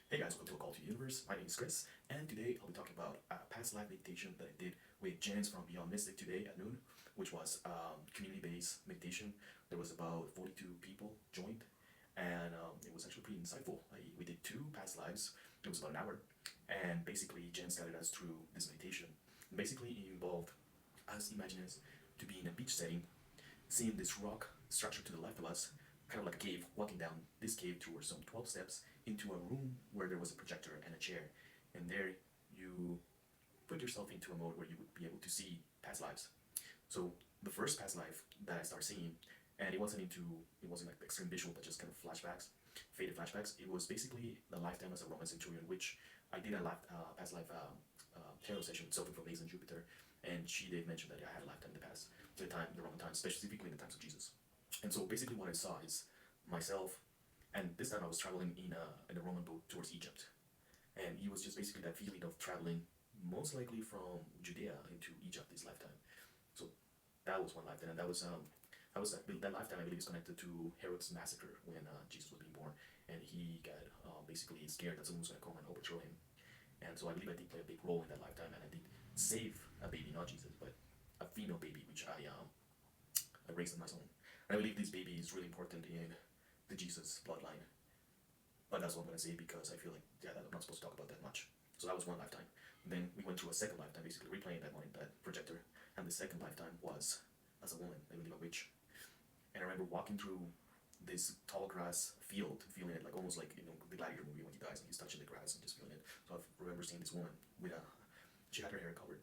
Hey guys, welcome to A Call to the Universe. My name is Chris, and today I'll be talking about a past life meditation that I did with Janice from Beyond Mystic today at noon, which was community-based meditation. There was about 42 people joined, and it was actually pretty insightful. We did two past lives. It was about an hour, and basically Janice guided us through this meditation. Basically, it involved us imagining us to be in a beach setting, seeing this rock structure to the left of us, kind of like a cave, walking down this cave towards some 12 steps into a room where there was a projector and a chair. And there you put yourself into a mode where you would be able to see past lives. So the first past life that I started seeing, and it wasn't like extreme visual, but just kind of flashbacks, faded flashbacks. It was basically the lifetime as a Roman centurion, which I did a past life tarot session with Sophie from Mason Jupiter, and she did mention that I had a lifetime in the past, the Roman times, specifically in the times of Jesus. And so basically what I saw is myself, and this time I was traveling in a Roman boat towards Egypt. And it was just basically that feeling of traveling most likely from Judea into Egypt this lifetime. So that was one lifetime, and that lifetime I believe is connected to Herod's massacre when Jesus was being born, and he got basically scared that someone was going to come and overthrow him. And so I believe I did play a big role in that lifetime, and I did save a baby, not Jesus, but a female baby, which I raised on my own. And I believe this baby is really important in the Jesus bloodline. But that's what I'm going to say because I feel like, I'm not supposed to talk about that much. So that was one lifetime. Then we went through a second lifetime, basically replaying that one in that projector. And the second lifetime was as a woman, I believe a witch. And I remember walking through this tall grass field, feeling it like almost like, the Gladiator movie when he dies and he's touching the grass and just feeling it. So I remember seeing this woman with she had her hair covered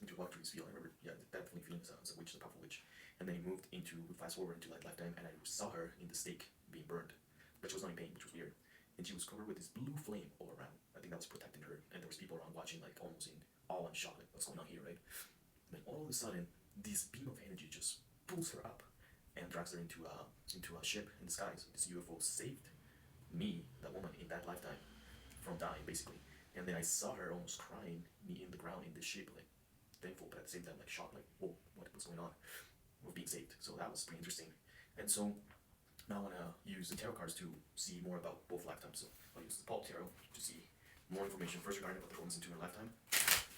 into walk through this field. I remember, definitely feeling as a witch, a powerful witch. And then we fast forward into that lifetime, and I saw her in the stake being burned, but she was not in pain, which was weird. And she was covered with this blue flame all around. I think that was protecting her, and there was people around watching, like almost in awe and shock, like what's going on here, right? And then all of a sudden, this beam of energy just pulls her up and drags her into a ship in the skies. This UFO saved me, that woman, in that lifetime from dying, basically. And then I saw her almost crying, me in the ground in this ship, like thankful, but at the same time, like shocked, like, whoa, what's going on? We're being saved. So that was pretty interesting. And so now I want to use the tarot cards to see more about both lifetimes. So I'll use the Paul Tarot to see more information, first regarding about the Roman Centurion lifetime,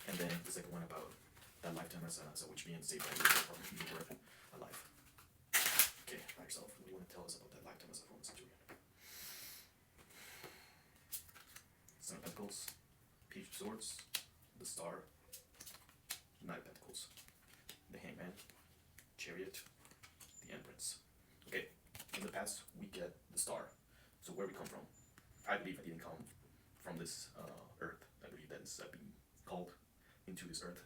and then the second one about that lifetime as a witch being saved by from being worth alive. Okay, by yourself, what do you want to tell us about that lifetime as a Roman Centurion? Seven of Pentacles, Page of Swords, the Star, Knight of Pentacles, the Hangman, Chariot, the Empress. Okay, in the past we get the Star. So where we come from? I believe I didn't come from this earth. I believe that is being called into this earth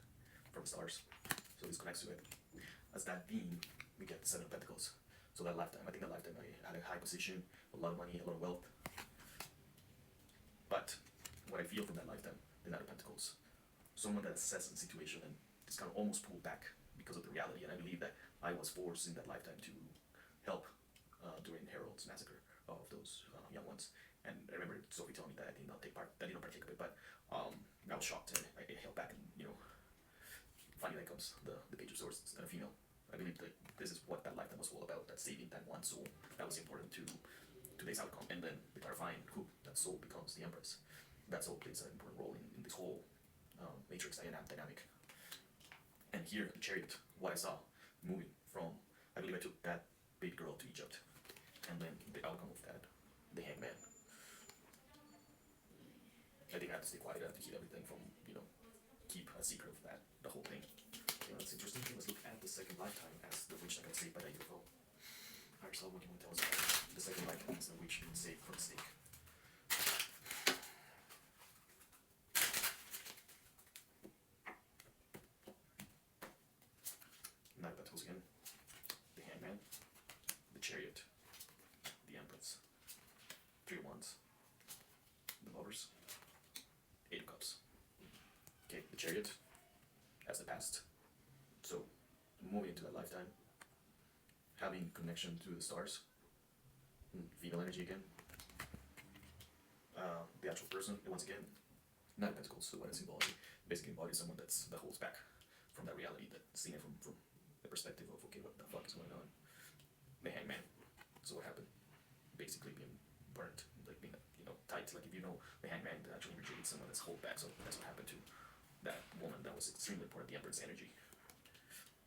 from the stars. So this connects to it. As that being, we get the Seven of Pentacles. So that lifetime, I think that lifetime I had a high position, a lot of money, a lot of wealth. But what I feel from that lifetime, the Knight of Pentacles, someone that assesses the situation and is kind of almost pulled back because of the reality. And I believe that I was forced in that lifetime to help during Harold's massacre of those young ones. And I remember Sophie telling me that I did not take part, that I did not partake of it, but I was shocked and I held back. And finally then comes the Page of Swords and a female. I believe that this is what that lifetime was all about, that saving that one soul. That was important to today's outcome. And then the clarifying who that soul becomes, the Empress. That soul plays an important role in this whole matrix dynamic. And here, the Chariot, what I saw moving from, I believe I took that baby girl to Egypt, and then the outcome of that, the Hangman. I think I have to stay quiet, I have to keep everything from, keep a secret of that, the whole thing. That's interesting. Let's look at the second lifetime as the witch that got saved by that UFO. Alright, so what can you tell us about the second lifetime as the witch being saved from the stake? Knight of Pentacles again, the Hangman, the Chariot, the Empress, Three of Wands, the Lovers, Eight of Cups. Okay, the Chariot as the past. So moving into that lifetime, having connection to the stars, female energy again, the actual person, and once again, Knight of Pentacles. So what is embodied? Basically embodies someone that holds back from that reality, that seeing it from the perspective of, okay, what the fuck is going on? The Hangman. So what happened? Basically being burnt, like being tight. Like if you know the hangman actually rejected someone that's hold back. So that's what happened to that woman. That was extremely important. The Emperor's energy.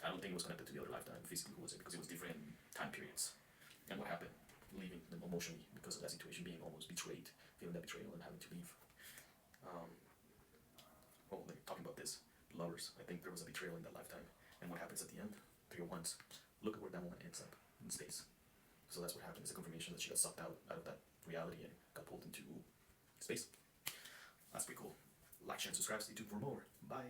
I don't think it was connected to the other lifetime physically, was it? Because it was different time periods. And what happened? Leaving them emotionally because of that situation, being almost betrayed, feeling that betrayal and having to leave. Well, like, talking about this, lovers, I think there was a betrayal in that lifetime. And what happens at the end? 301s. Look at where that woman ends up in space. So that's what happened. It's a confirmation that she got sucked out of that reality and got pulled into space. That's pretty cool. Like, share, and subscribe. Stay tuned for more. Bye.